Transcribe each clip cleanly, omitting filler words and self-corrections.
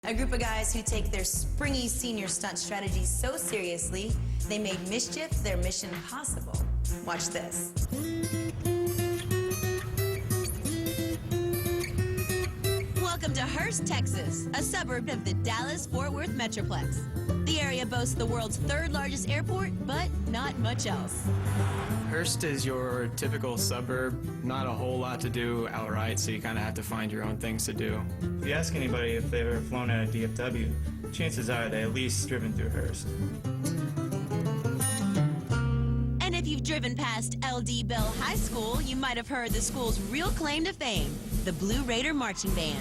A group of guys who take their springy senior stunt strategies so seriously, they made mischief their mission possible. Watch this. Welcome to Hurst, Texas, a suburb of the Dallas-Fort Worth Metroplex. The area boasts the world's third largest airport, but not much else. Hurst is your typical suburb, not a whole lot to do outright, so you kind of have to find your own things to do. If you ask anybody if they've ever flown out of DFW, chances are they at least driven through Hurst. And if you've driven past LD Bell High School, you might have heard the school's real claim to fame, the Blue Raider Marching Band.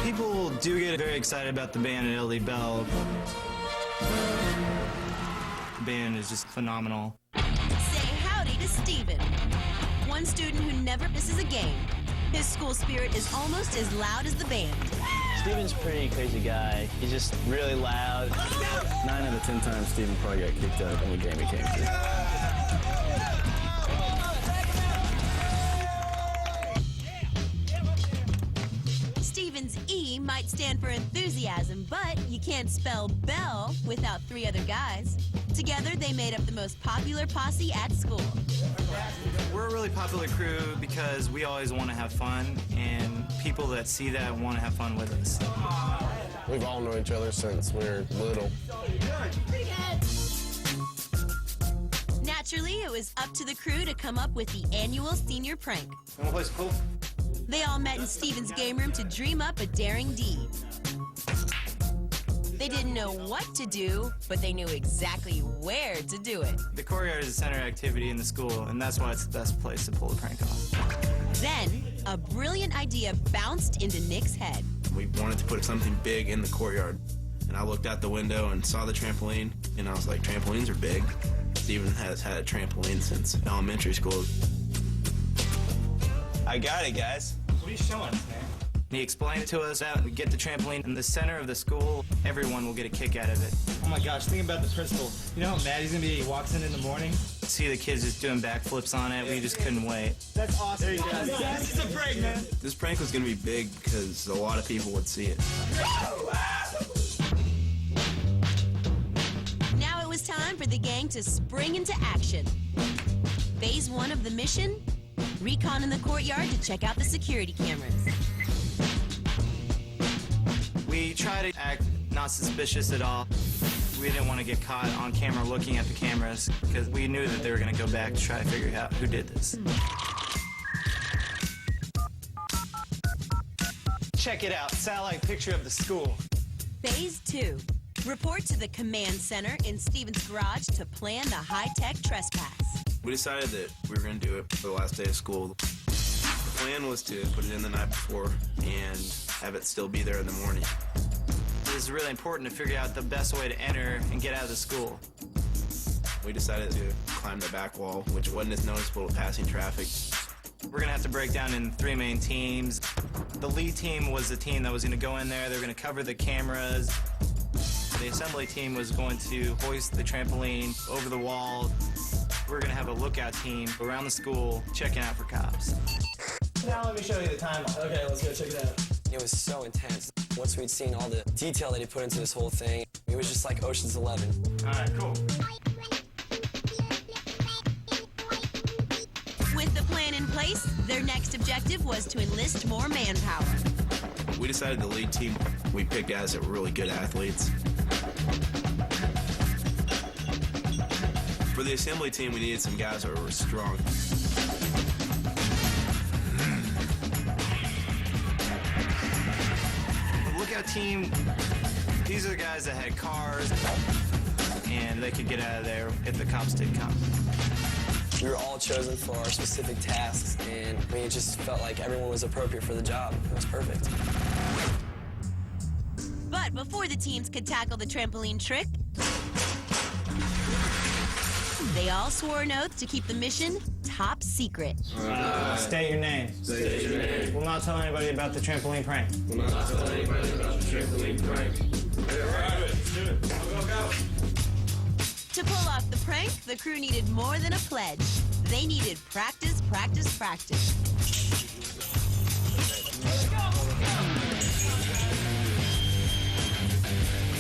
People do get very excited about the band at LD Bell. The band is just phenomenal. Say howdy to Steven, one student who never misses a game. His school spirit is almost as loud as the band. Steven's a pretty crazy guy. He's just really loud. 9 out of 10 times Steven probably got kicked out of any game he came to. Steven's E might stand for enthusiasm, but you can't spell Bell without 3 other guys. Together, they made up the most popular posse at school. We're a really popular crew because we always want to have fun, and people that see that want to have fun with us. We've all known each other since we were little. Naturally, it was up to the crew to come up with the annual senior prank. You want to play some pool? They all met in Steven's game room to dream up a daring deed. They didn't know what to do, but they knew exactly where to do it. The Courtyard is a center activity in the school, and that's why it's the best place to pull a prank off. Then, a brilliant idea bounced into Nick's head. We wanted to put something big in the courtyard. And I looked out the window and saw the trampoline, and I was like, trampolines are big. Steven has had a trampoline since elementary school. I got it, guys. What are you showing us, man? He explained it to us out and get the trampoline in the center of the school. Everyone will get a kick out of it. Oh my gosh, think about the principal. You know how mad he's gonna be? He walks in the morning. See the kids just doing backflips on it. We just couldn't wait. That's awesome. There you go. This is a prank, man. This prank was going to be big because a lot of people would see it. Now it was time for the gang to spring into action. Phase 1 of the mission, recon in the courtyard to check out the security cameras. We try to act not suspicious at all. We didn't want to get caught on camera looking at the cameras because we knew that they were going to go back to try to figure out who did this. Check it out. Satellite picture of the school. Phase 2, report to the command center in Steven's garage to plan the high-tech trespass. We decided that we were going to do it for the last day of school. The plan was to put it in the night before and have it still be there in the morning. It was really important to figure out the best way to enter and get out of the school. We decided to climb the back wall, which wasn't as noticeable to passing traffic. We're going to have to break down in 3 main teams. The lead team was the team that was going to go in there. They were going to cover the cameras. The assembly team was going to hoist the trampoline over the wall. We're going to have a lookout team around the school checking out for cops. Now let me show you the timeline. Okay, let's go check it out. It was so intense. Once we'd seen all the detail that he put into this whole thing, it was just like Ocean's 11. All right, cool. With the plan in place, their next objective was to enlist more manpower. We decided the lead team we picked guys that were really good athletes. For the assembly team, we needed some guys that were strong. The lookout team, these are the guys that had cars, and they could get out of there if the cops did come. We were all chosen for our specific tasks, and I mean, it just felt like everyone was appropriate for the job. It was perfect. But before the teams could tackle the trampoline trick, they all swore an oath to keep the mission top secret. State your name. State your name. We'll not tell anybody about the trampoline prank. We'll not tell anybody about the trampoline prank. Let's do it. Go, go, go. To pull off the prank, the crew needed more than a pledge. They needed practice, practice, practice.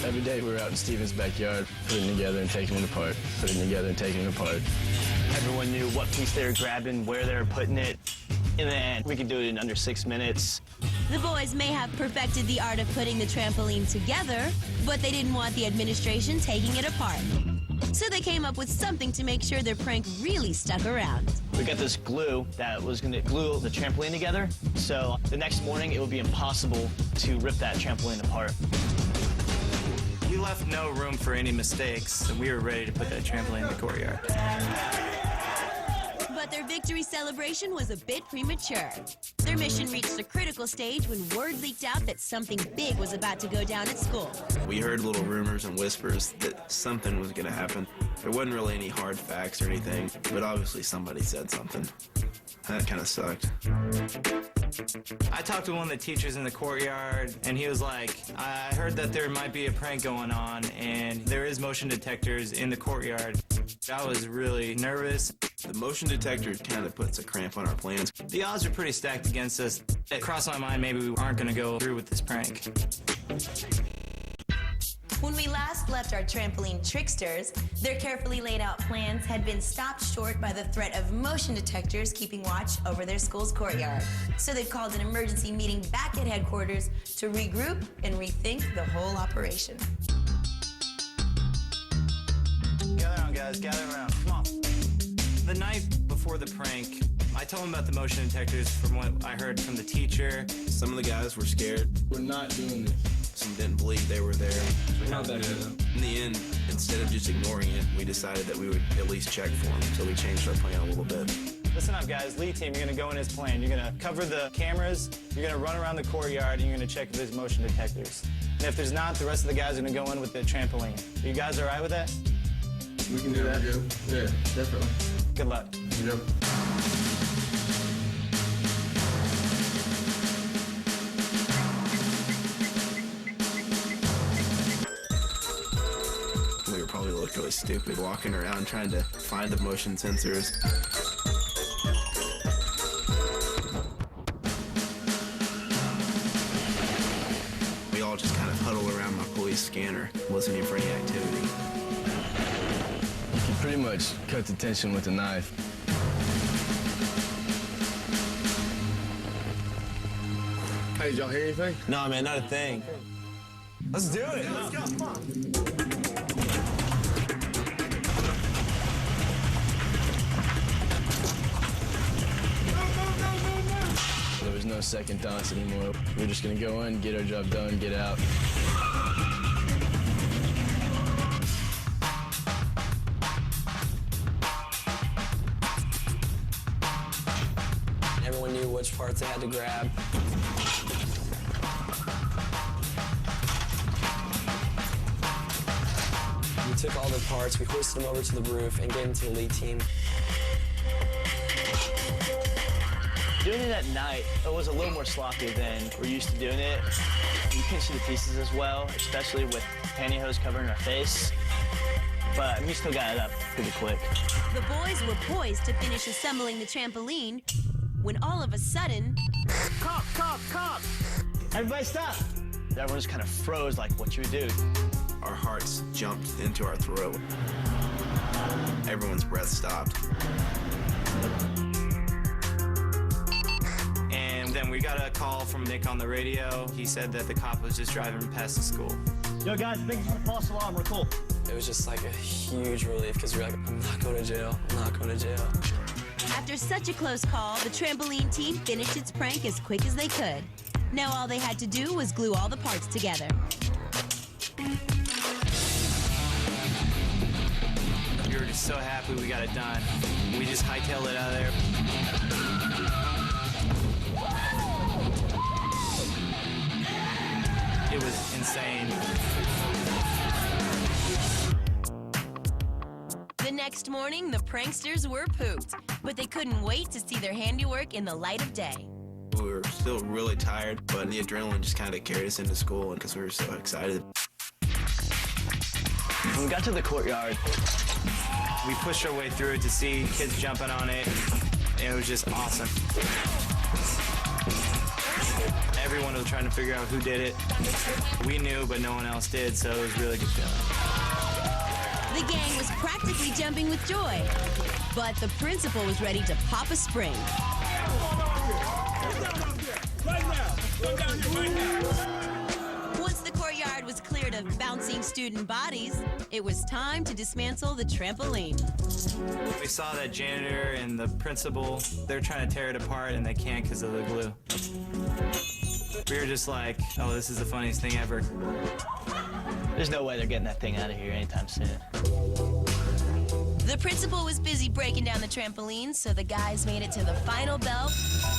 Every day we were out in Steven's backyard, putting it together and taking it apart, putting it together and taking it apart. Everyone knew what piece they were grabbing, where they were putting it, and then we could do it in under 6 minutes. The boys may have perfected the art of putting the trampoline together, but they didn't want the administration taking it apart. So they came up with something to make sure their prank really stuck around. We got this glue that was going to glue the trampoline together, so the next morning it would be impossible to rip that trampoline apart. We left no room for any mistakes, and we were ready to put that trampoline in the courtyard. But their victory celebration was a bit premature. Their mission reached a critical stage when word leaked out that something big was about to go down at school. We heard little rumors and whispers that something was going to happen. There wasn't really any hard facts or anything, but obviously somebody said something. That kind of sucked. I talked to one of the teachers in the courtyard, and he was like, I heard that there might be a prank going on, and there is motion detectors in the courtyard. I was really nervous. The motion detector kind of puts a cramp on our plans. The odds are pretty stacked against us. It crossed my mind maybe we aren't going to go through with this prank. When we last left our trampoline tricksters, their carefully laid out plans had been stopped short by the threat of motion detectors keeping watch over their school's courtyard. So they've called an emergency meeting back at headquarters to regroup and rethink the whole operation. Gather around, guys. Gather around. Come on. The night before the prank, I told them about the motion detectors from what I heard from the teacher. Some of the guys were scared. We're not doing this. Some didn't believe they were there. Not that good. In the end, instead of just ignoring it, we decided that we would at least check for them, so we changed our plan a little bit. Listen up, guys. Lead team, you're going to go in his plan. You're going to cover the cameras, you're going to run around the courtyard, and you're going to check if there's motion detectors. And if there's not, the rest of the guys are going to go in with the trampoline. Are you guys all right with that? We can do that. Yeah, definitely. Good luck. Yep. We were probably looked really stupid walking around trying to find the motion sensors. We all just kind of huddled around my police scanner, listening for any activity. You can pretty much cut the tension with a knife. Hey, did y'all hear anything? No, man, not a thing. Let's do it. Let's go. Come on. There was no second thoughts anymore. We were just gonna go in, get our job done, get out. Everyone knew which parts they had to grab. We took all the parts, we hoisted them over to the roof and gave them to the lead team. Doing it at night, it was a little more sloppy than we're used to doing it. You couldn't see the pieces as well, especially with pantyhose covering our face. But we still got it up pretty quick. The boys were poised to finish assembling the trampoline when all of a sudden... Cop, cop, cop! Everybody stop! Everyone just kind of froze like what you would do. Our hearts jumped into our throat. Everyone's breath stopped. And then we got a call from Nick on the radio. He said that the cop was just driving past the school. Yo guys, big false alarm, we're cool. It was just like a huge relief because we were like, I'm not going to jail, I'm not going to jail. After such a close call, the trampoline team finished its prank as quick as they could. Now all they had to do was glue all the parts together. We were just so happy we got it done. We just hightailed it out of there. It was insane. The next morning, the pranksters were pooped, but they couldn't wait to see their handiwork in the light of day. We were still really tired, but the adrenaline just kind of carried us into school because we were so excited. When we got to the courtyard, We pushed our way through it to see kids jumping on it. It was just awesome. Everyone was trying to figure out who did it. We knew, but no one else did, so it was a really good feeling. The gang was practically jumping with joy, but the principal was ready to pop a spring. Once the courtyard was cleared of bouncing student bodies, it was time to dismantle the trampoline. We saw that janitor and the principal, they're trying to tear it apart, and they can't because of the glue. We were just like, oh, this is the funniest thing ever. There's no way they're getting that thing out of here anytime soon. The principal was busy breaking down the trampoline, so the guys made it to the final bell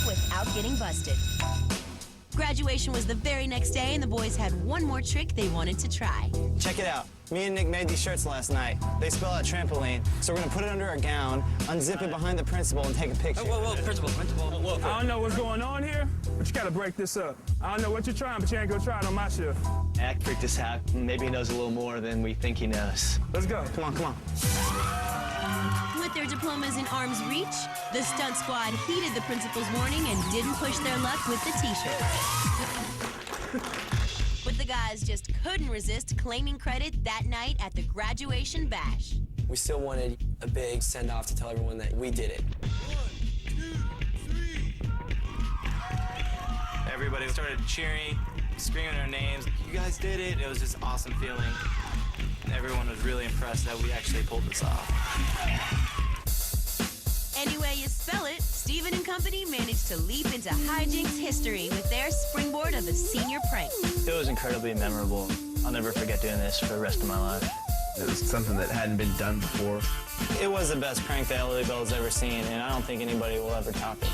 without getting busted. Graduation was the very next day, and the boys had one more trick they wanted to try. Check it out. Me and Nick made these shirts last night. They spell out trampoline, so we're gonna put it under our gown, unzip it behind the principal, and take a picture. Whoa, principal. I don't know what's going on here, but you gotta break this up. I don't know what you're trying, but you ain't gonna try it on my shift. Act freaked us out. Maybe he knows a little more than we think he knows. Let's go. Come on. With their diplomas in arm's reach, the stunt squad heeded the principal's warning and didn't push their luck with the t-shirt. But the guys just couldn't resist claiming credit that night at the graduation bash. We still wanted a big send-off to tell everyone that we did it. Everybody started cheering, screaming our names. You guys did it. It was just an awesome feeling. Everyone was really impressed that we actually pulled this off. Any way you spell it, Steven and company managed to leap into hijinks history with their springboard of a senior prank. It was incredibly memorable. I'll never forget doing this for the rest of my life. It was something that hadn't been done before. It was the best prank that IWillie's ever seen, and I don't think anybody will ever top it.